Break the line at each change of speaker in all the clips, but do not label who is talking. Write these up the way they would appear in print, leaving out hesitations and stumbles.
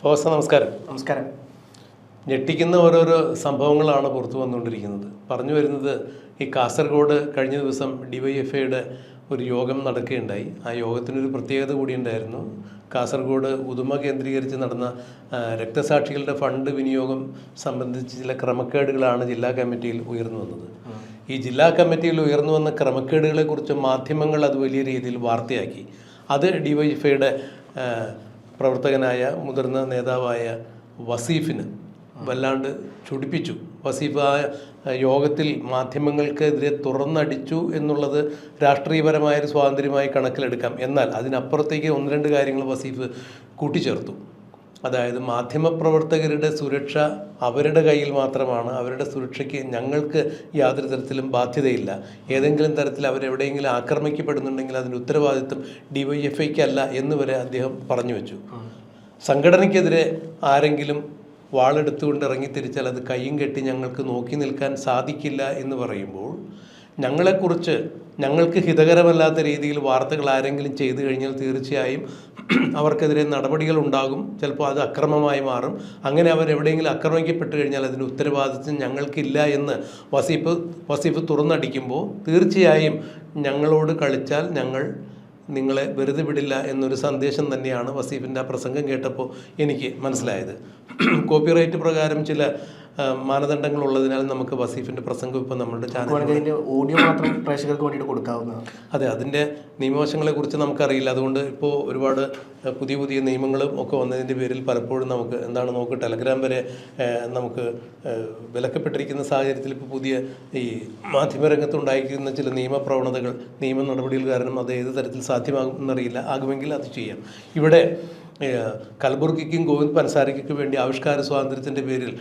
നമസ്കാരം.
നമസ്കാരം.
ഞെട്ടിക്കുന്ന ഓരോരോ സംഭവങ്ങളാണ് പുറത്തു വന്നുകൊണ്ടിരിക്കുന്നത്. പറഞ്ഞു വരുന്നത്, ഈ കാസർഗോഡ് കഴിഞ്ഞ ദിവസം ഡിവൈഎഫ്ഐയുടെ ഒരു യോഗം നടക്കുകയുണ്ടായി. ആ യോഗത്തിനൊരു പ്രത്യേകത കൂടി ഉണ്ടായിരുന്നു. കാസർഗോഡ് ഉദുമ കേന്ദ്രീകരിച്ച് നടന്ന രക്തസാക്ഷികളുടെ ഫണ്ട് വിനിയോഗം സംബന്ധിച്ച് ചില ക്രമക്കേടുകളാണ് ജില്ലാ കമ്മിറ്റിയിൽ ഉയർന്നു വന്നത്. ഈ ജില്ലാ കമ്മിറ്റിയിൽ ഉയർന്നു വന്ന ക്രമക്കേടുകളെക്കുറിച്ച് മാധ്യമങ്ങൾ അത് വലിയ രീതിയിൽ വാർത്തയാക്കി. അത് ഡിവൈഎഫ്ഐയുടെ പ്രവർത്തകനായ മുതിർന്ന നേതാവായ വസീഫിന് വല്ലാണ്ട് ചൊടിപ്പിച്ചു. വസീഫ് ആ യോഗത്തിൽ മാധ്യമങ്ങൾക്കെതിരെ തുറന്നടിച്ചു എന്നുള്ളത് രാഷ്ട്രീയപരമായൊരു സ്വാതന്ത്ര്യമായി കണക്കിലെടുക്കാം. എന്നാൽ അതിനപ്പുറത്തേക്ക് ഒന്ന് രണ്ട് കാര്യങ്ങൾ വസീഫ് കൂട്ടിച്ചേർത്തു. അതായത് മാധ്യമപ്രവർത്തകരുടെ സുരക്ഷ അവരുടെ കയ്യിൽ മാത്രമാണ്. അവരുടെ സുരക്ഷയ്ക്ക് ഞങ്ങൾക്ക് യാതൊരു തരത്തിലും ബാധ്യതയില്ല. ഏതെങ്കിലും തരത്തിൽ അവരെവിടെയെങ്കിലും ആക്രമിക്കപ്പെടുന്നുണ്ടെങ്കിൽ അതിൻ്റെ ഉത്തരവാദിത്വം ഡിവൈഎഫ്ഐക്കല്ല എന്ന് വരെ അദ്ദേഹം പറഞ്ഞു വെച്ചു. സംഘടനയ്ക്കെതിരെ ആരെങ്കിലും വാളെടുത്തുകൊണ്ട് ഇറങ്ങിത്തിരിച്ചാൽ അത് കയ്യും കെട്ടി ഞങ്ങൾക്ക് നോക്കി നിൽക്കാൻ സാധിക്കില്ല എന്ന് പറയുമ്പോൾ, ഞങ്ങളെക്കുറിച്ച് ഞങ്ങൾക്ക് ഹിതകരമല്ലാത്ത രീതിയിൽ വാർത്തകൾ ആരെങ്കിലും ചെയ്തു കഴിഞ്ഞാൽ തീർച്ചയായും അവർക്കെതിരെ നടപടികൾ ഉണ്ടാകും. ചിലപ്പോൾ അത് അക്രമമായി മാറും. അങ്ങനെ അവരെവിടെയെങ്കിലും ആക്രമിക്കപ്പെട്ട് കഴിഞ്ഞാൽ അതിന് ഉത്തരവാദിത്വം ഞങ്ങൾക്കില്ല എന്ന് വസീഫ് തുറന്നടിക്കുമ്പോൾ, തീർച്ചയായും ഞങ്ങളോട് കളിച്ചാൽ ഞങ്ങൾ നിങ്ങളെ വെറുതെ വിടില്ല എന്നൊരു സന്ദേശം തന്നെയാണ് വസീഫിൻ്റെ ആ പ്രസംഗം കേട്ടപ്പോൾ എനിക്ക് മനസ്സിലായത്. കോപ്പിറൈറ്റ് പ്രകാരം ചില മാനദണ്ഡങ്ങൾ ഉള്ളതിനാൽ നമുക്ക് വസീഫിൻ്റെ പ്രസംഗം ഇപ്പോൾ നമ്മുടെ ചാനലിൽ
ഓഡിയോ മാത്രം പ്രേക്ഷകർക്ക് വേണ്ടിയിട്ട് കൊടുക്കാവുന്നതാണ്.
അതെ, അതിൻ്റെ നിയമവശങ്ങളെക്കുറിച്ച് നമുക്കറിയില്ല. അതുകൊണ്ട് ഇപ്പോൾ ഒരുപാട് പുതിയ നിയമങ്ങളും ഒക്കെ വന്നതിൻ്റെ പേരിൽ പലപ്പോഴും നമുക്ക് ടെലഗ്രാം വരെ നമുക്ക് വിലക്കപ്പെട്ടിരിക്കുന്ന സാഹചര്യത്തിൽ ഇപ്പോൾ പുതിയ ഈ മാധ്യമരംഗത്തുണ്ടായിരിക്കുന്ന ചില നിയമപ്രവണതകൾ, നിയമ നടപടികൾ കാരണം അത് ഏത് തരത്തിൽ സാധ്യമാകുമെന്നറിയില്ല. ആകുമെങ്കിൽ അത് ചെയ്യാം. ഇവിടെ കൽബുർഗിക്കും ഗോവിന്ദ് പൻസാരിക്കും വേണ്ടി ആവിഷ്കാര സ്വാതന്ത്ര്യത്തിൻ്റെ പേരിൽ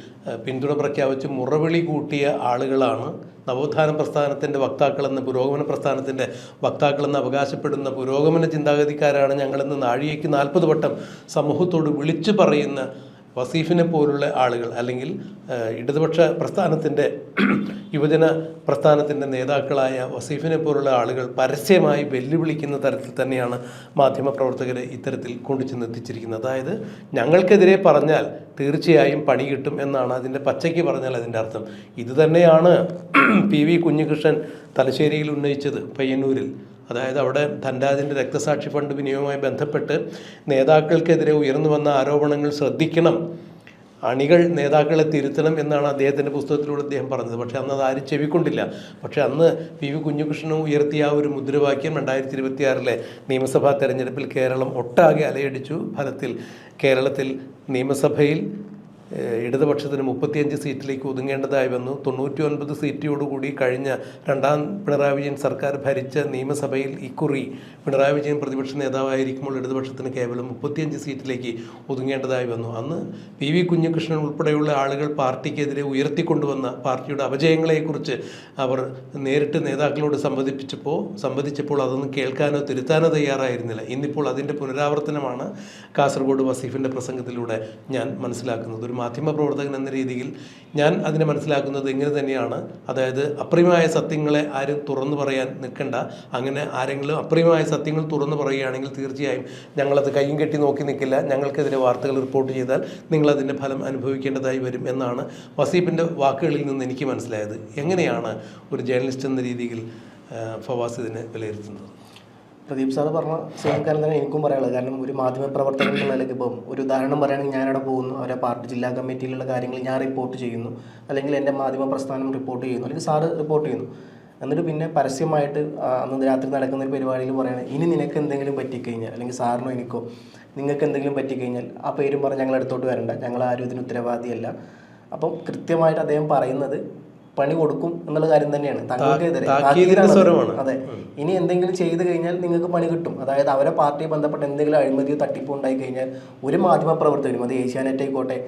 പിന്തുണ പ്രഖ്യാപിച്ച് മുറവിളി കൂട്ടിയ ആളുകളാണ് നവോത്ഥാന പ്രസ്ഥാനത്തിൻ്റെ വക്താക്കളെന്ന്, പുരോഗമന പ്രസ്ഥാനത്തിൻ്റെ വക്താക്കളെന്ന് അവകാശപ്പെടുന്ന പുരോഗമന ചിന്താഗതിക്കാരാണ് ഞങ്ങളെന്ന് നാഴികയ്ക്ക് 40 വട്ടം സമൂഹത്തോട് വിളിച്ചു പറയുന്ന വസീഫിനെ പോലുള്ള ആളുകൾ, അല്ലെങ്കിൽ ഇടതുപക്ഷ പ്രസ്ഥാനത്തിൻ്റെ യുവജന പ്രസ്ഥാനത്തിൻ്റെ നേതാക്കളായ വസീഫിനെ പോലുള്ള ആളുകൾ പരസ്യമായി വെല്ലുവിളിക്കുന്ന തരത്തിൽ തന്നെയാണ് മാധ്യമപ്രവർത്തകരെ ഇത്തരത്തിൽ കൊണ്ടുചെന്നെത്തിച്ചിരിക്കുന്നത്. അതായത് ഞങ്ങൾക്കെതിരെ പറഞ്ഞാൽ തീർച്ചയായും പണി കിട്ടും എന്നാണ് അതിൻ്റെ പച്ചയ്ക്ക് പറഞ്ഞാൽ അതിൻ്റെ അർത്ഥം. ഇത് തന്നെയാണ് PV കുഞ്ഞികൃഷ്ണൻ തലശ്ശേരിയിൽ ഉന്നയിച്ചത്, പയ്യന്നൂരിൽ. അതായത് അവിടെ ധൻരാജിൻ്റെ രക്തസാക്ഷി ഫണ്ട് വിനിയോഗവുമായി ബന്ധപ്പെട്ട് നേതാക്കൾക്കെതിരെ ഉയർന്നു വന്ന ആരോപണങ്ങൾ ശ്രദ്ധിക്കണം, അണികൾ നേതാക്കളെ തിരുത്തണം എന്നാണ് അദ്ദേഹത്തിൻ്റെ പുസ്തകത്തിലൂടെ അദ്ദേഹം പറഞ്ഞത്. പക്ഷേ അന്ന് അത് ആരും ചെവിക്കൊണ്ടില്ല. പക്ഷേ അന്ന് PV കുഞ്ഞികൃഷ്ണൻ ഉയർത്തിയ ആ ഒരു മുദ്രാവാക്യം 2026 നിയമസഭാ തെരഞ്ഞെടുപ്പിൽ കേരളം ഒട്ടാകെ അലയടിച്ചു. ഫലത്തിൽ കേരളത്തിൽ നിയമസഭയിൽ ഇടതുപക്ഷത്തിന് 35 സീറ്റിലേക്ക് ഒതുങ്ങേണ്ടതായി വന്നു. 99 സീറ്റോടുകൂടി കഴിഞ്ഞ രണ്ടാം പിണറായി വിജയൻ സർക്കാർ ഭരിച്ച നിയമസഭയിൽ ഇക്കുറി പിണറായി വിജയൻ പ്രതിപക്ഷ നേതാവായിരിക്കുമ്പോൾ ഇടതുപക്ഷത്തിന് കേവലം 35 സീറ്റിലേക്ക് ഒതുങ്ങേണ്ടതായി വന്നു. അന്ന് PV കുഞ്ഞികൃഷ്ണൻ ഉൾപ്പെടെയുള്ള ആളുകൾ പാർട്ടിക്കെതിരെ ഉയർത്തിക്കൊണ്ടുവന്ന പാർട്ടിയുടെ അപജയങ്ങളെക്കുറിച്ച് അവർ നേരിട്ട് നേതാക്കളോട് സംവദിച്ചപ്പോൾ അതൊന്നും കേൾക്കാനോ തിരുത്താനോ തയ്യാറായിരുന്നില്ല. ഇന്നിപ്പോൾ അതിൻ്റെ പുനരാവർത്തനമാണ് കാസർഗോഡ് വസീഫിൻ്റെ പ്രസംഗത്തിലൂടെ ഞാൻ മനസ്സിലാക്കുന്നത്. ഒരു മാധ്യമപ്രവർത്തകൻ എന്ന രീതിയിൽ ഞാൻ അതിനെ മനസ്സിലാക്കുന്നത് ഇങ്ങനെ തന്നെയാണ്. അതായത് അപ്രിയമായ സത്യങ്ങളെ ആരും തുറന്നു പറയാൻ നിൽക്കണ്ട. അങ്ങനെ ആരെങ്കിലും അപ്രിയമായ സത്യങ്ങൾ തുറന്നു പറയുകയാണെങ്കിൽ തീർച്ചയായും ഞങ്ങളത് കയ്യും കെട്ടി നോക്കി നിൽക്കില്ല. ഞങ്ങൾക്കെതിരെ വാർത്തകൾ റിപ്പോർട്ട് ചെയ്താൽ നിങ്ങളതിൻ്റെ ഫലം അനുഭവിക്കേണ്ടതായി വരും എന്നാണ് വസീഫിൻ്റെ വാക്കുകളിൽ നിന്ന് എനിക്ക് മനസ്സിലായത്. എങ്ങനെയാണ് ഒരു ജേർണലിസ്റ്റ് എന്ന രീതിയിൽ ഫവാസ് ഇതിനെ വിലയിരുത്തുന്നത്?
പ്രദീപ് സാറ് പറഞ്ഞ സെയിം കാര്യം തന്നെ എനിക്കും പറയാനുള്ളത്. കാരണം ഒരു മാധ്യമപ്രവർത്തകൻ എന്നുള്ളതിലേക്ക് ഇപ്പം ഒരു ഉദാഹരണം പറയുകയാണെങ്കിൽ, ഞാനവിടെ പോകുന്നു, അവരെ പാർട്ടി ജില്ലാ കമ്മിറ്റിയിലുള്ള കാര്യങ്ങൾ ഞാൻ റിപ്പോർട്ട് ചെയ്യുന്നു, അല്ലെങ്കിൽ എൻ്റെ മാധ്യമ പ്രസ്ഥാനം റിപ്പോർട്ട് ചെയ്യുന്നു, അല്ലെങ്കിൽ സാറ് റിപ്പോർട്ട് ചെയ്യുന്നു. എന്നിട്ട് പിന്നെ പരസ്യമായിട്ട് അന്ന് രാത്രി നടക്കുന്ന ഒരു പരിപാടിയിൽ പറയുകയാണ്, ഇനി നിനക്ക് എന്തെങ്കിലും പറ്റിക്കഴിഞ്ഞാൽ, അല്ലെങ്കിൽ സാറിനോ എനിക്കോ നിങ്ങൾക്ക് എന്തെങ്കിലും പറ്റിക്കഴിഞ്ഞാൽ ആ പേരും പറഞ്ഞ് ഞങ്ങളടുത്തോട്ട് വരണ്ട, ഞങ്ങളാരും ഇതിന് ഉത്തരവാദിയല്ല. അപ്പം കൃത്യമായിട്ട് അദ്ദേഹം പറയുന്നത് പണി കൊടുക്കും എന്നുള്ള കാര്യം തന്നെയാണ്. തങ്ങൾക്കെതിരെ അതെ, ഇനി എന്തെങ്കിലും ചെയ്തു കഴിഞ്ഞാൽ നിങ്ങൾക്ക് പണി കിട്ടും. അതായത് അവരെ പാർട്ടിയെ ബന്ധപ്പെട്ട എന്തെങ്കിലും അഴിമതിയോ തട്ടിപ്പോ ഉണ്ടായി കഴിഞ്ഞാൽ ഒരു മാധ്യമ പ്രവർത്തകരും, അത് ഏഷ്യാനെറ്റ് ആയിക്കോട്ടെ,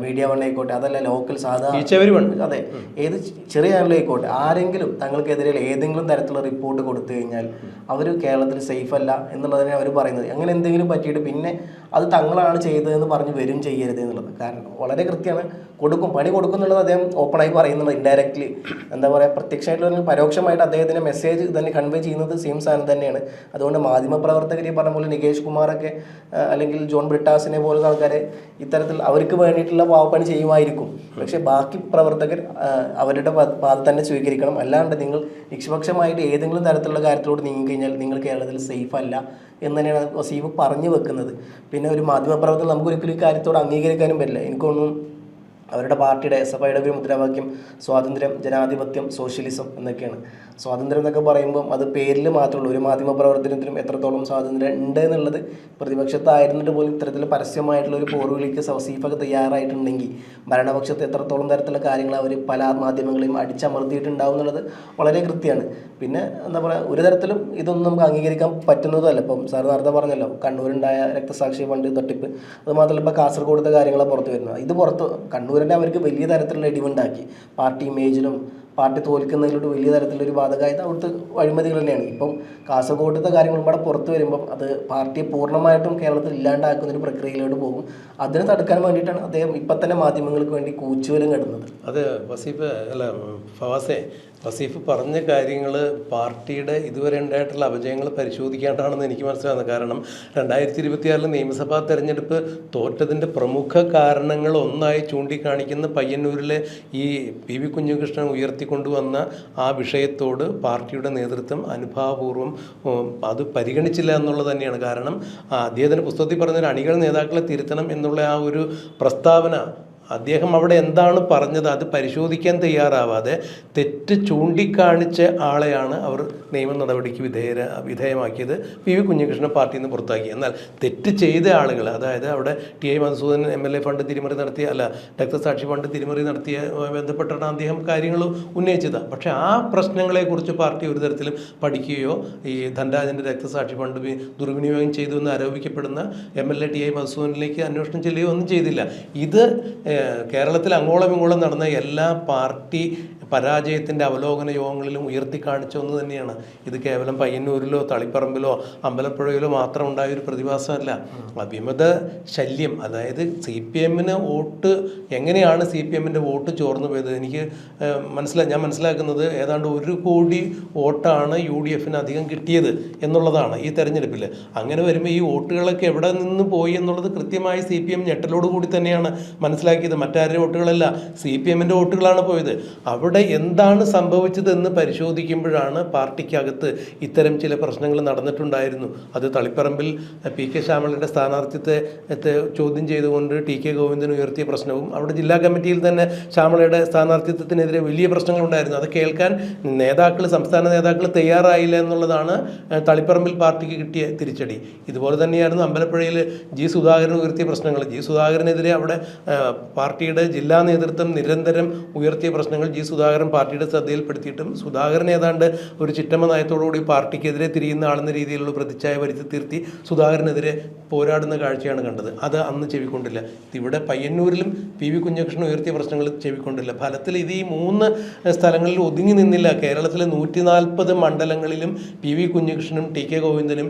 മീഡിയ വൺ ആയിക്കോട്ടെ, അതല്ല ലോക്കൽ സാധാരണ അതെ ഏത് ചെറിയ ചാനലായിക്കോട്ടെ, ആരെങ്കിലും തങ്ങൾക്കെതിരെ ഏതെങ്കിലും തരത്തിലുള്ള റിപ്പോർട്ട് കൊടുത്തു കഴിഞ്ഞാൽ അവർ കേരളത്തിൽ സേഫ് അല്ല എന്നുള്ളതിനെ അവർ പറയുന്നത്. അങ്ങനെ എന്തെങ്കിലും പറ്റിയിട്ട് പിന്നെ അത് തങ്ങളാണ് ചെയ്തതെന്ന് പറഞ്ഞ് വരും ചെയ്യരുത് എന്നുള്ളത്. കാരണം വളരെ കൃത്യമാണ്, പണി കൊടുക്കും എന്നുള്ളത് അദ്ദേഹം ഓപ്പണായി പറയുന്നത്. ഇൻഡയറക്റ്റ്ലി എന്താ പറയുക, പ്രത്യക്ഷമായിട്ടുള്ള പരോക്ഷമായിട്ട് അദ്ദേഹത്തിൻ്റെ മെസ്സേജ് തന്നെ കൺവേ ചെയ്യുന്നത് സെയിം സാധനം തന്നെയാണ്. അതുകൊണ്ട് മാധ്യമപ്രവർത്തകർ ഈ പറഞ്ഞ പോലെ നികേഷ് കുമാറൊക്കെ അല്ലെങ്കിൽ ജോൺ ബ്രിട്ടാസിനെ പോലുള്ള ആൾക്കാരെ ഇത്തരത്തിൽ അവർക്ക് വേണ്ടിയിട്ടുള്ള പാവപ്പണി ചെയ്യുമായിരിക്കും. പക്ഷേ ബാക്കി പ്രവർത്തകർ അവരുടെ പാത തന്നെ സ്വീകരിക്കണം. അല്ലാണ്ട് നിങ്ങൾ നിഷ്പക്ഷമായിട്ട് ഏതെങ്കിലും തരത്തിലുള്ള കാര്യത്തിലോട് നീങ്ങി കഴിഞ്ഞാൽ നിങ്ങൾ കേരളത്തിൽ സേഫ് അല്ല എന്ന് തന്നെയാണ് വസീഫ് പറഞ്ഞു വെക്കുന്നത്. പിന്നെ ഒരു മാധ്യമപ്രവർത്തകർ നമുക്കൊരിക്കലും ഈ കാര്യത്തോട് അംഗീകരിക്കാനും പറ്റില്ല. എനിക്കൊന്നും അവരുടെ പാർട്ടിയുടെ SFIയുടെ ഒരു മുദ്രാവാക്യം സ്വാതന്ത്ര്യം, ജനാധിപത്യം, സോഷ്യലിസം എന്നൊക്കെയാണ്. സ്വാതന്ത്ര്യം എന്നൊക്കെ പറയുമ്പം അത് പേരിൽ മാത്രമുള്ളൂ. ഒരു മാധ്യമപ്രവർത്തനത്തിനും എത്രത്തോളം സ്വാതന്ത്ര്യം ഉണ്ട് എന്നുള്ളത് പ്രതിപക്ഷത്തായിരുന്നിട്ട് പോലും ഇത്തരത്തിൽ പരസ്യമായിട്ടുള്ള ഒരു പോർവിളിക്ക് വസീഫൊക്കെ തയ്യാറായിട്ടുണ്ടെങ്കിൽ ഭരണപക്ഷത്ത് എത്രത്തോളം തരത്തിലുള്ള കാര്യങ്ങൾ അവർ പല മാധ്യമങ്ങളെയും അടിച്ചമർത്തിയിട്ടുണ്ടാവും എന്നുള്ളത് വളരെ കൃത്യമാണ്. പിന്നെ എന്താ പറയുക, ഒരു തരത്തിലും ഇതൊന്നും നമുക്ക് അംഗീകരിക്കാൻ പറ്റുന്നതല്ല. ഇപ്പം സാർ നേരത്തെ പറഞ്ഞല്ലോ, കണ്ണൂരുണ്ടായ രക്തസാക്ഷി ഫണ്ട് തട്ടിപ്പ്, അത് മാത്രമല്ല ഇപ്പോൾ കാസർഗോഡത്തെ കാര്യങ്ങളാണ് പുറത്ത് വരുന്നത്. ഇത് കണ്ണൂരിനെ അവർക്ക് വലിയ തരത്തിലുള്ള ഇടിവുണ്ടാക്കി. പാർട്ടി ഇമേജിനും പാർട്ടി തോൽക്കുന്നതിലോട്ട് വലിയ തരത്തിലൊരു ബാധകമായത് അവിടുത്തെ അഴിമതികൾ തന്നെയാണ്. ഇപ്പം കാസർഗോഡത്തെ കാര്യങ്ങൾ ഇവിടെ പുറത്ത് വരുമ്പം അത് പാർട്ടിയെ പൂർണ്ണമായിട്ടും കേരളത്തിൽ ഇല്ലാണ്ടാക്കുന്നൊരു പ്രക്രിയയിലോട്ട് പോകും. അതിനെ തടുക്കാൻ വേണ്ടിയിട്ടാണ് അദ്ദേഹം ഇപ്പം തന്നെ മാധ്യമങ്ങൾക്ക് വേണ്ടി കൂച്ചുവലും കിടന്നത്.
അത് വസീഫ് പറഞ്ഞ കാര്യങ്ങൾ പാർട്ടിയുടെ ഇതുവരെ ഉണ്ടായിട്ടുള്ള അപജയങ്ങൾ പരിശോധിക്കാണ്ടാണെന്ന് എനിക്ക് മനസ്സിലാകുന്നത്. കാരണം 2024 നിയമസഭാ തെരഞ്ഞെടുപ്പ് തോറ്റതിൻ്റെ പ്രമുഖ കാരണങ്ങൾ ഒന്നായി ചൂണ്ടിക്കാണിക്കുന്ന പയ്യന്നൂരിലെ ഈ PV കുഞ്ഞികൃഷ്ണൻ ഉയർത്തിക്കൊണ്ടുവന്ന ആ വിഷയത്തോട് പാർട്ടിയുടെ നേതൃത്വം അനുഭാവപൂർവ്വം അത് പരിഗണിച്ചില്ല എന്നുള്ളത് തന്നെയാണ്. കാരണം അദ്ദേഹത്തിൻ്റെ പുസ്തകത്തിൽ പറഞ്ഞൊരു അണികൾ നേതാക്കളെ തിരുത്തണം എന്നുള്ള ആ ഒരു പ്രസ്താവന, അദ്ദേഹം അവിടെ എന്താണ് പറഞ്ഞത് അത് പരിശോധിക്കാൻ തയ്യാറാവാതെ തെറ്റ് ചൂണ്ടിക്കാണിച്ച ആളെയാണ് അവർ നിയമ നടപടിക്ക് വിധേയമാക്കിയത്. PV കുഞ്ഞികൃഷ്ണൻ പാർട്ടിയിൽ നിന്ന് പുറത്താക്കി. എന്നാൽ തെറ്റ് ചെയ്ത ആളുകൾ, അതായത് അവിടെ TI മധുസൂദൻ MLA ഫണ്ട് തിരിമറി നടത്തിയ രക്തസാക്ഷി ഫണ്ട് തിരിമറി നടത്തിയ ബന്ധപ്പെട്ടാണ് അദ്ദേഹം കാര്യങ്ങൾ ഉന്നയിച്ചത്. പക്ഷേ ആ പ്രശ്നങ്ങളെക്കുറിച്ച് പാർട്ടി ഒരു തരത്തിലും പഠിക്കുകയോ ഈ ധനരാജൻ്റെ രക്തസാക്ഷി ഫണ്ട് ദുർവിനിയോഗം ചെയ്തു എന്ന് ആരോപിക്കപ്പെടുന്ന MLA TI മധുസൂദനിലേക്ക് അന്വേഷണം ചെല്ലുകയോ ഒന്നും ചെയ്തില്ല. ഇത് കേരളത്തിൽ അങ്ങോളം ഇങ്ങോളം നടന്ന എല്ലാ പാർട്ടി പരാജയത്തിൻ്റെ അവലോകന യോഗങ്ങളിലും ഉയർത്തിക്കാണിച്ച ഒന്ന് തന്നെയാണ്. ഇത് കേവലം പയ്യന്നൂരിലോ തളിപ്പറമ്പിലോ അമ്പലപ്പുഴയിലോ മാത്രം ഉണ്ടായൊരു പ്രതിഭാസമല്ല. വിമത ശല്യം, അതായത് CPMന് വോട്ട്, എങ്ങനെയാണ് CPMൻ്റെ വോട്ട് ചോർന്നു പോയത് എനിക്ക് ഞാൻ മനസ്സിലാക്കുന്നത് ഏതാണ്ട് 1 കോടി വോട്ടാണ് UDFന് അധികം കിട്ടിയത് എന്നുള്ളതാണ് ഈ തെരഞ്ഞെടുപ്പിൽ. അങ്ങനെ വരുമ്പോൾ ഈ വോട്ടുകളൊക്കെ എവിടെ നിന്ന് പോയി എന്നുള്ളത് കൃത്യമായി CPM ഞെട്ടലോട് കൂടി തന്നെയാണ് മനസ്സിലാക്കിയത്. മറ്റാരുടെ വോട്ടുകളല്ല, CPMൻ്റെ വോട്ടുകളാണ് പോയത്. അവിടെ എന്താണ് സംഭവിച്ചതെന്ന് പരിശോധിക്കുമ്പോഴാണ് പാർട്ടിക്കകത്ത് ഇത്തരം ചില പ്രശ്നങ്ങൾ നടന്നിട്ടുണ്ടായിരുന്നു. അത് തളിപ്പറമ്പിൽ PK ശ്യാമളയുടെ സ്ഥാനാർത്ഥിത്വത്തെ ചോദ്യം ചെയ്തുകൊണ്ട് TK ഗോവിന്ദൻ ഉയർത്തിയ പ്രശ്നവും, അവിടെ ജില്ലാ കമ്മിറ്റിയിൽ തന്നെ ശ്യാമളയുടെ സ്ഥാനാർത്ഥിത്വത്തിനെതിരെ വലിയ പ്രശ്നങ്ങളുണ്ടായിരുന്നു. അത് കേൾക്കാൻ സംസ്ഥാന നേതാക്കൾ തയ്യാറായില്ല എന്നുള്ളതാണ് തളിപ്പറമ്പിൽ പാർട്ടിക്ക് കിട്ടിയ തിരിച്ചടി. ഇതുപോലെ തന്നെയായിരുന്നു അമ്പലപ്പുഴയിൽ G സുധാകരൻ ഉയർത്തിയ പ്രശ്നങ്ങൾ. G സുധാകരനെതിരെ അവിടെ പാർട്ടിയുടെ ജില്ലാ നേതൃത്വം നിരന്തരം ഉയർത്തിയ പ്രശ്നങ്ങൾ G സുധാകരൻ പാർട്ടിയുടെ ശ്രദ്ധയിൽപ്പെടുത്തിയിട്ടും സുധാകരൻ ഏതാണ്ട് ഒരു ചിറ്റമ്മ നയത്തോടുകൂടി പാർട്ടിക്കെതിരെ തിരിയുന്ന ആളെന്ന രീതിയിലുള്ള പ്രതിച്ഛായ വരുത്തി തീർത്തി സുധാകരനെതിരെ പോരാടുന്ന കാഴ്ചയാണ് കണ്ടത്. അത് അന്ന് ചെവിക്കൊണ്ടില്ല. ഇവിടെ പയ്യന്നൂരിലും PV കുഞ്ഞികൃഷ്ണൻ ഉയർത്തിയ പ്രശ്നങ്ങൾ ചെവിക്കൊണ്ടില്ല. ഫലത്തിൽ ഇത് ഈ 3 സ്ഥലങ്ങളിൽ ഒതുങ്ങി നിന്നില്ല. കേരളത്തിലെ 140 മണ്ഡലങ്ങളിലും PV കുഞ്ഞികൃഷ്ണനും TK ഗോവിന്ദനും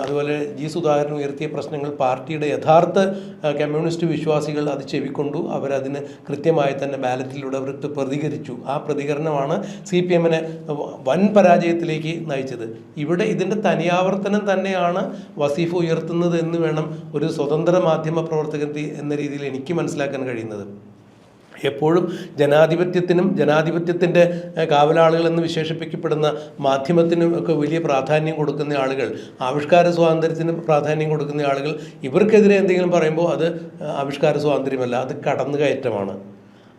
അതുപോലെ G സുധാകരനും ഉയർത്തിയ പ്രശ്നങ്ങൾ പാർട്ടിയുടെ യഥാർത്ഥ കമ്മ്യൂണിസ്റ്റ് വിശ്വാസികൾ അത് ചെവിക്കൊണ്ടു. അവരതിന് കൃത്യമായി തന്നെ ബാലറ്റിലൂടെ അവർക്ക് പ്രതികരിച്ചു. ആ പ്രതികരണമാണ് CPMനെ വൻ പരാജയത്തിലേക്ക് നയിച്ചത്. ഇവിടെ ഇതിൻ്റെ തനിയാവർത്തനം തന്നെയാണ് വസീഫ് ഉയർത്തുന്നത് എന്ന് വേണം ഒരു സ്വതന്ത്ര മാധ്യമ പ്രവർത്തകൻ എന്ന രീതിയിൽ എനിക്ക് മനസ്സിലാക്കാൻ കഴിയുന്നത്. എപ്പോഴും ജനാധിപത്യത്തിനും ജനാധിപത്യത്തിൻ്റെ കാവലാളുകളെന്ന് വിശേഷിപ്പിക്കപ്പെടുന്ന മാധ്യമത്തിനും ഒക്കെ വലിയ പ്രാധാന്യം കൊടുക്കുന്ന ആളുകൾ, ആവിഷ്കാര സ്വാതന്ത്ര്യത്തിന് പ്രാധാന്യം കൊടുക്കുന്ന ആളുകൾ ഇവർക്കെതിരെ എന്തെങ്കിലും പറയുമ്പോൾ അത് ആവിഷ്കാര സ്വാതന്ത്ര്യമല്ല, അത് കടന്നുകയറ്റമാണ്.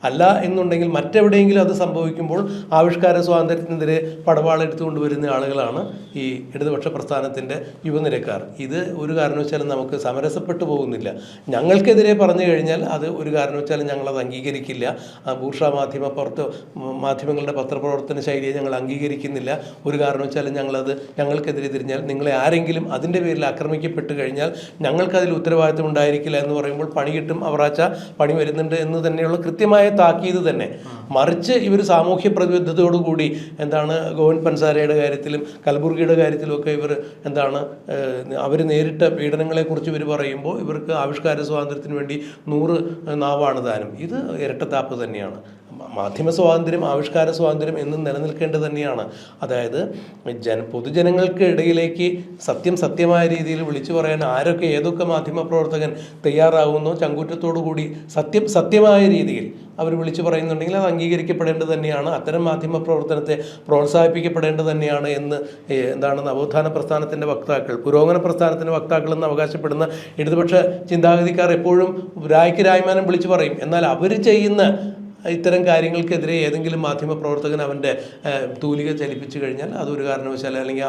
അല്ല എന്നുണ്ടെങ്കിൽ മറ്റെവിടെയെങ്കിലും അത് സംഭവിക്കുമ്പോൾ ആവിഷ്കാര സ്വാതന്ത്ര്യത്തിനെതിരെ പടവാളെടുത്തു കൊണ്ടുവരുന്ന ആളുകളാണ് ഈ ഇടതുപക്ഷ പ്രസ്ഥാനത്തിൻ്റെ യുവനിരക്കാർ. ഇത് ഒരു കാരണവശാലും നമുക്ക് സമരസപ്പെട്ടു പോകുന്നില്ല. ഞങ്ങൾക്കെതിരെ പറഞ്ഞു കഴിഞ്ഞാൽ അത് ഒരു കാരണവശാലും ഞങ്ങളത് അംഗീകരിക്കില്ല. ബൂർഷാ മാധ്യമങ്ങളുടെ പത്രപ്രവർത്തന ശൈലിയെ ഞങ്ങൾ അംഗീകരിക്കുന്നില്ല. ഒരു കാരണവശാലും ഞങ്ങൾക്കെതിരെ തിരിഞ്ഞാൽ, നിങ്ങളെ ആരെങ്കിലും അതിൻ്റെ പേരിൽ ആക്രമിക്കപ്പെട്ട് കഴിഞ്ഞാൽ ഞങ്ങൾക്കതിൽ ഉത്തരവാദിത്വം ഉണ്ടായിരിക്കില്ല എന്ന് പറയുമ്പോൾ പണി കിട്ടും, അവറാച്ച പണി വരുന്നുണ്ട് എന്ന് തന്നെയുള്ള കൃത്യമായ താക്കീത് തന്നെ. മറിച്ച് ഇവർ സാമൂഹ്യ പ്രതിബദ്ധതയോടുകൂടി ഗോവിന്ദ് പൻസാരയുടെ കാര്യത്തിലും കൽബുർഗിയുടെ കാര്യത്തിലുമൊക്കെ ഇവർ അവർ നേരിട്ട പീഡനങ്ങളെക്കുറിച്ച് ഇവർ പറയുമ്പോൾ ഇവർക്ക് ആവിഷ്കാര സ്വാതന്ത്ര്യത്തിന് വേണ്ടി 100 നാവാണ് ദാനം. ഇത് ഇരട്ടത്താപ്പ് തന്നെയാണ്. മാധ്യമ സ്വാതന്ത്ര്യം, ആവിഷ്കാര സ്വാതന്ത്ര്യം എന്നും നിലനിൽക്കേണ്ടത് തന്നെയാണ്. അതായത് പൊതുജനങ്ങൾക്ക് ഇടയിലേക്ക് സത്യമായ രീതിയിൽ വിളിച്ചു പറയാൻ ആരൊക്കെ ഏതൊക്കെ മാധ്യമപ്രവർത്തകൻ തയ്യാറാകുന്നോ ചങ്കൂറ്റത്തോടു കൂടി സത്യമായ രീതിയിൽ അവർ വിളിച്ചു പറയുന്നുണ്ടെങ്കിൽ അത് അംഗീകരിക്കപ്പെടേണ്ടത് തന്നെയാണ്. അത്തരം മാധ്യമ പ്രവർത്തനത്തെ പ്രോത്സാഹിപ്പിക്കപ്പെടേണ്ടത് തന്നെയാണ് എന്ന് നവോത്ഥാന പ്രസ്ഥാനത്തിൻ്റെ വക്താക്കൾ, പുരോഗമന പ്രസ്ഥാനത്തിൻ്റെ വക്താക്കൾ എന്ന് അവകാശപ്പെടുന്ന ഇടതുപക്ഷ ചിന്താഗതിക്കാർ എപ്പോഴും രായ്ക്ക് രായ്മാനം വിളിച്ചു പറയും. എന്നാൽ അവർ ചെയ്യുന്ന ഇത്തരം കാര്യങ്ങൾക്കെതിരെ ഏതെങ്കിലും മാധ്യമ പ്രവർത്തകൻ അവൻ്റെ തൂലിക ചലിപ്പിച്ചു കഴിഞ്ഞാൽ അതൊരു കാരണവശാലും, അല്ലെങ്കിൽ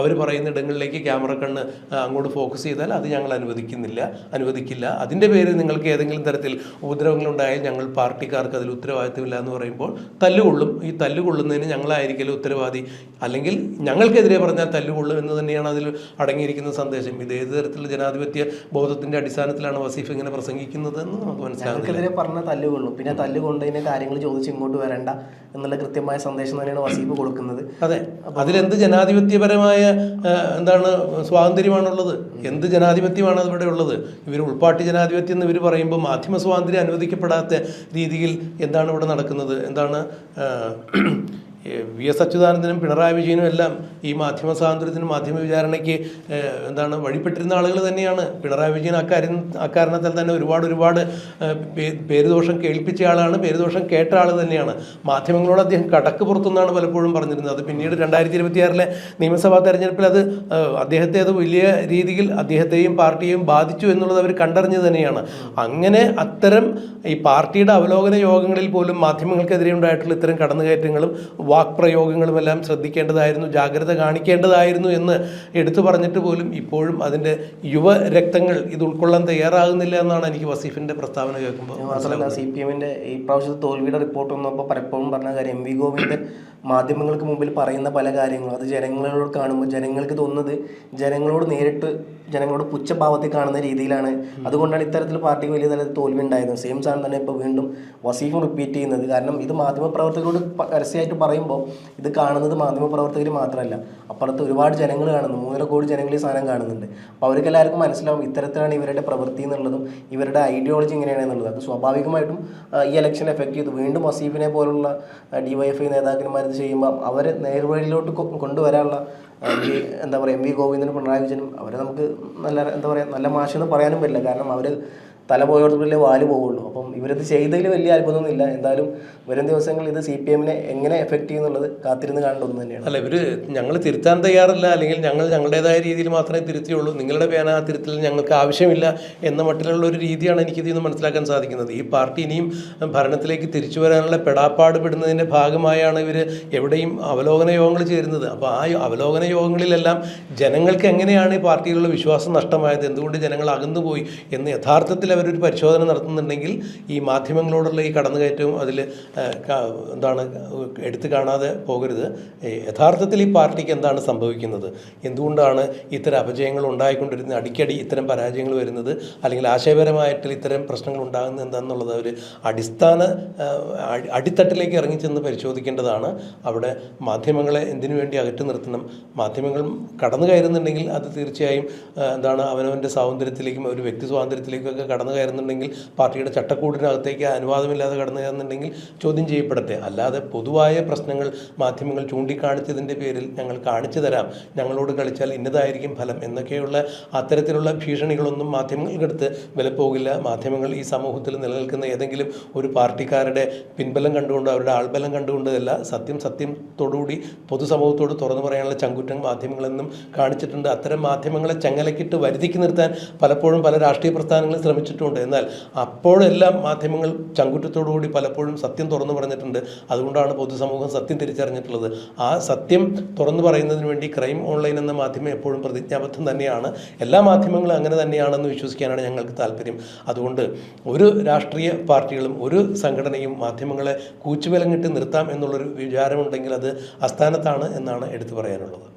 അവർ പറയുന്ന ഇടങ്ങളിലേക്ക് ക്യാമറ കണ്ണ് അങ്ങോട്ട് ഫോക്കസ് ചെയ്താൽ അത് ഞങ്ങൾ അനുവദിക്കില്ല. അതിൻ്റെ പേരിൽ നിങ്ങൾക്ക് ഏതെങ്കിലും തരത്തിൽ ഉപദ്രവങ്ങളുണ്ടായാൽ ഞങ്ങൾ പാർട്ടിക്കാർക്ക് അതിൽ ഉത്തരവാദിത്തമില്ല എന്ന് പറയുമ്പോൾ തല്ലുകൊള്ളും. ഈ തല്ലുകൊള്ളുന്നതിന് ഞങ്ങളായിരിക്കലും ഉത്തരവാദി, അല്ലെങ്കിൽ ഞങ്ങൾക്കെതിരെ പറഞ്ഞാൽ തല്ലുകൊള്ളും എന്ന് തന്നെയാണ് അതിൽ അടങ്ങിയിരിക്കുന്ന സന്ദേശം. ഇത് ഏത് തരത്തിലുള്ള ജനാധിപത്യ ബോധത്തിൻ്റെ അടിസ്ഥാനത്തിലാണ് വസീഫ് ഇങ്ങനെ പ്രസംഗിക്കുന്നത് എന്ന് നമുക്ക് മനസ്സിലാകും.
പറഞ്ഞ തല്ലുകൊള്ളും, പിന്നെ കൊണ്ടതിനെ കാര്യങ്ങൾ ചോദിച്ച് ഇങ്ങോട്ട് വരണ്ട എന്നുള്ള കൃത്യമായ സന്ദേശം തന്നെയാണ് വസീഫ് കൊടുക്കുന്നത്.
അതെ, അതിലെന്ത് ജനാധിപത്യപരമായ സ്വാതന്ത്ര്യമാണുള്ളത്? എന്ത് ജനാധിപത്യമാണ് ഇവിടെ ഉള്ളത്? ഇവർ ഉൾപ്പാട്ടി ജനാധിപത്യം എന്ന് ഇവർ പറയുമ്പോൾ മാധ്യമ സ്വാതന്ത്ര്യം അനുവദിക്കപ്പെടാത്ത രീതിയിൽ എന്താണ് ഇവിടെ നടക്കുന്നത്? VS അച്യുതാനന്ദനും പിണറായി വിജയനും എല്ലാം ഈ മാധ്യമ സ്വാതന്ത്ര്യത്തിനും മാധ്യമ വിചാരണയ്ക്ക് വഴിപ്പെട്ടിരുന്ന ആളുകൾ തന്നെയാണ്. പിണറായി വിജയൻ അക്കാരണത്താൽ തന്നെ ഒരുപാട് പേരുദോഷം കേൾപ്പിച്ച ആളാണ്, പേരുദോഷം കേട്ട ആൾ തന്നെയാണ്. മാധ്യമങ്ങളോട് അദ്ദേഹം കടക്ക് പുറത്തുനിന്നാണ് പലപ്പോഴും പറഞ്ഞിരുന്നത്. അത് പിന്നീട് 2026 നിയമസഭാ തെരഞ്ഞെടുപ്പിൽ അദ്ദേഹത്തെ വലിയ രീതിയിൽ അദ്ദേഹത്തെയും പാർട്ടിയെയും ബാധിച്ചു എന്നുള്ളത് അവർ കണ്ടറിഞ്ഞു തന്നെയാണ്. അങ്ങനെ അത്തരം ഈ പാർട്ടിയുടെ അവലോകന യോഗങ്ങളിൽ പോലും മാധ്യമങ്ങൾക്കെതിരെ ഉണ്ടായിട്ടുള്ള ഇത്തരം കടന്നുകയറ്റങ്ങളും വാക്പ്രയോഗങ്ങളുമെല്ലാം ശ്രദ്ധിക്കേണ്ടതായിരുന്നു, ജാഗ്രത കാണിക്കേണ്ടതായിരുന്നു എന്ന് എടുത്തു പറഞ്ഞിട്ട് പോലും ഇപ്പോഴും അതിൻ്റെ യുവരക്തങ്ങൾ ഇത് ഉൾക്കൊള്ളാൻ തയ്യാറാകുന്നില്ല എന്നാണ് എനിക്ക് വസീഫിൻ്റെ പ്രസ്താവന കേൾക്കുമ്പോൾ.
മാത്രമല്ല, CPM-ന്റെ ഈ പ്രാവശ്യത്തെ തോൽവിയുടെ റിപ്പോർട്ട് വന്നപ്പോൾ പലപ്പോഴും പറഞ്ഞ കാര്യം MV ഗോവിന്ദൻ മാധ്യമങ്ങൾക്ക് മുമ്പിൽ പറയുന്ന പല കാര്യങ്ങളും അത് ജനങ്ങളോട് കാണുമ്പോൾ ജനങ്ങൾക്ക് തോന്നുന്നത് ജനങ്ങളോട് പുച്ഛഭാവത്തിൽ കാണുന്ന രീതിയിലാണ്. അതുകൊണ്ടാണ് ഇത്തരത്തിൽ പാർട്ടിക്ക് വലിയ തലത്തിൽ തോൽവി ഉണ്ടായത്. സെയിം സാധനം തന്നെ ഇപ്പോൾ വീണ്ടും വസീഫും റിപ്പീറ്റ് ചെയ്യുന്നത്. കാരണം ഇത് മാധ്യമപ്രവർത്തകരോട് പരസ്യമായിട്ട് പറയുമ്പോൾ ഇത് കാണുന്നത് മാധ്യമപ്രവർത്തകർ മാത്രമല്ല, അപ്പുറത്ത് ഒരുപാട് ജനങ്ങൾ കാണുന്നു. 3.5 കോടി ജനങ്ങൾ ഈ സാധനം കാണുന്നുണ്ട്. അപ്പോൾ അവർക്ക് എല്ലാവർക്കും മനസ്സിലാവും ഇത്തരത്തിലാണ് ഇവരുടെ പ്രവൃത്തി എന്നുള്ളതും ഇവരുടെ ഐഡിയോളജി ഇങ്ങനെയാണെന്നുള്ളത്. അത് സ്വാഭാവികമായിട്ടും ഈ ഇലക്ഷൻ എഫക്റ്റ് ചെയ്തു. വീണ്ടും വസീഫിനെ പോലുള്ള DYFI നേതാക്കന്മാർ ഇത് ചെയ്യുമ്പോൾ അവരെ നേർവഴിയിലോട്ട് കൊണ്ടുവരാനുള്ള MV ഗോവിന്ദനും പിണറായി വിജയനും അവരെ നമുക്ക് നല്ല മാഷെന്ന് പറയാനും പറ്റില്ല. കാരണം അവർ തല പോയോടത്തുള്ളിലെ വാല് പോവുള്ളൂ. അപ്പം ഇവരത് ചെയ്തതിൽ വലിയ അത്ഭുതമൊന്നുമില്ല. എന്തായാലും വരും ദിവസങ്ങളിൽ ഇത് CPM-നെ എങ്ങനെ എഫക്റ്റ് ചെയ്യുന്നുള്ളത് കാത്തിരുന്ന് കാണേണ്ടത് തന്നെയാണ്.
അല്ല, ഞങ്ങൾ തിരുത്താൻ തയ്യാറല്ല, അല്ലെങ്കിൽ ഞങ്ങളുടേതായ രീതിയിൽ മാത്രമേ തിരുത്തിയുള്ളൂ, നിങ്ങളുടെ പേന തിരുത്തൽ ഞങ്ങൾക്ക് ആവശ്യമില്ല എന്ന മട്ടിലുള്ള ഒരു രീതിയാണ് എനിക്കിതിൽ നിന്ന് മനസ്സിലാക്കാൻ സാധിക്കുന്നത്. ഈ പാർട്ടി ഇനിയും ഭരണത്തിലേക്ക് തിരിച്ചു വരാനുള്ള പെടാപ്പാട് പെടുന്നതിൻ്റെ ഭാഗമായാണ് ഇവർ എവിടെയും അവലോകന യോഗങ്ങൾ ചേരുന്നത്. അപ്പോൾ ആ അവലോകന യോഗങ്ങളിലെല്ലാം ജനങ്ങൾക്ക് എങ്ങനെയാണ് ഈ പാർട്ടിയിലുള്ള വിശ്വാസം നഷ്ടമായത്, എന്തുകൊണ്ട് ജനങ്ങൾ അകന്നുപോയി എന്ന് യഥാർത്ഥത്തിൽ അവരൊരു പരിശോധന നടത്തുന്നുണ്ടെങ്കിൽ ഈ മാധ്യമങ്ങളോടുള്ള ഈ കടന്നുകയറ്റവും അതിൽ എടുത്തു കാണാതെ പോകരുത്. യഥാർത്ഥത്തിൽ ഈ പാർട്ടിക്ക് എന്താണ് സംഭവിക്കുന്നത്, എന്തുകൊണ്ടാണ് ഇത്തരം അപജയങ്ങൾ ഉണ്ടായിക്കൊണ്ടിരുന്നത്, അടിക്കടി ഇത്തരം പരാജയങ്ങൾ വരുന്നത്, അല്ലെങ്കിൽ ആശയപരമായിട്ട് ഇത്തരം പ്രശ്നങ്ങൾ ഉണ്ടാകുന്നത് എന്താണെന്നുള്ളത് അവർ അടിത്തട്ടിലേക്ക് ഇറങ്ങിച്ചെന്ന് പരിശോധിക്കേണ്ടതാണ്. അവിടെ മാധ്യമങ്ങളെ എന്തിനു വേണ്ടി അകറ്റി നിർത്തണം? മാധ്യമങ്ങൾ കടന്നു കയറുന്നുണ്ടെങ്കിൽ അത് തീർച്ചയായും അവനവൻ്റെ സ്വാതന്ത്ര്യത്തിലേക്കും ഒരു വ്യക്തി സ്വാതന്ത്ര്യത്തിലേക്കൊക്കെ കടന്നു കയറുന്നുണ്ടെങ്കിൽ, പാർട്ടിയുടെ ചട്ടക്കൂടിനകത്തേക്ക് അനുവാദമില്ലാതെ കടന്നു കയറുന്നുണ്ടെങ്കിൽ ചോദ്യം ചെയ്യപ്പെടട്ടെ. അല്ലാതെ പൊതുവായ പ്രശ്നങ്ങൾ മാധ്യമങ്ങൾ ചൂണ്ടിക്കാണിച്ചതിൻ്റെ പേരിൽ ഞങ്ങൾ കാണിച്ചു തരാം, ഞങ്ങളോട് കളിച്ചാൽ ഇന്നതായിരിക്കും ഫലം എന്നൊക്കെയുള്ള അത്തരത്തിലുള്ള ഭീഷണികളൊന്നും മാധ്യമങ്ങൾക്കടുത്ത് വിലപ്പോകില്ല. മാധ്യമങ്ങൾ ഈ സമൂഹത്തിൽ നിലനിൽക്കുന്ന ഏതെങ്കിലും ഒരു പാർട്ടിക്കാരുടെ പിൻബലം കണ്ടുകൊണ്ട്, അവരുടെ ആൾബലം കണ്ടുകൊണ്ടല്ല, സത്യത്തോടുകൂടി പൊതുസമൂഹത്തോട് തുറന്നു പറയാനുള്ള ചങ്കുറ്റം മാധ്യമങ്ങളെന്നും കാണിച്ചിട്ടുണ്ട്. അത്തരം മാധ്യമങ്ങളെ ചങ്ങലക്കിട്ട് വരുതിക്ക് നിർത്താൻ പലപ്പോഴും പല രാഷ്ട്രീയ പ്രസ്ഥാനങ്ങളും ശ്രമിച്ചിട്ടുണ്ട്. എന്നാൽ അപ്പോഴെല്ലാം മാധ്യമങ്ങൾ ചങ്കുറ്റത്തോടുകൂടി പലപ്പോഴും സത്യം തുറന്നു പറഞ്ഞിട്ടുണ്ട്. അതുകൊണ്ടാണ് പൊതുസമൂഹം സത്യം തിരിച്ചറിഞ്ഞിട്ടുള്ളത്. ആ സത്യം തുറന്നു പറയുന്നതിന് വേണ്ടി ക്രൈം ഓൺലൈൻ എന്ന മാധ്യമം എപ്പോഴും പ്രതിജ്ഞാബദ്ധം തന്നെയാണ്. എല്ലാ മാധ്യമങ്ങളും അങ്ങനെ തന്നെയാണെന്ന് വിശ്വസിക്കാനാണ് ഞങ്ങൾക്ക് താല്പര്യം. അതുകൊണ്ട് ഒരു രാഷ്ട്രീയ പാർട്ടികളും ഒരു സംഘടനയും മാധ്യമങ്ങളെ കൂച്ചുവിലങ്ങിട്ട് നിർത്താം എന്നുള്ളൊരു വിചാരമുണ്ടെങ്കിൽ അത് അസ്ഥാനത്താണ് എന്നാണ് എടുത്തു പറയാനുള്ളത്.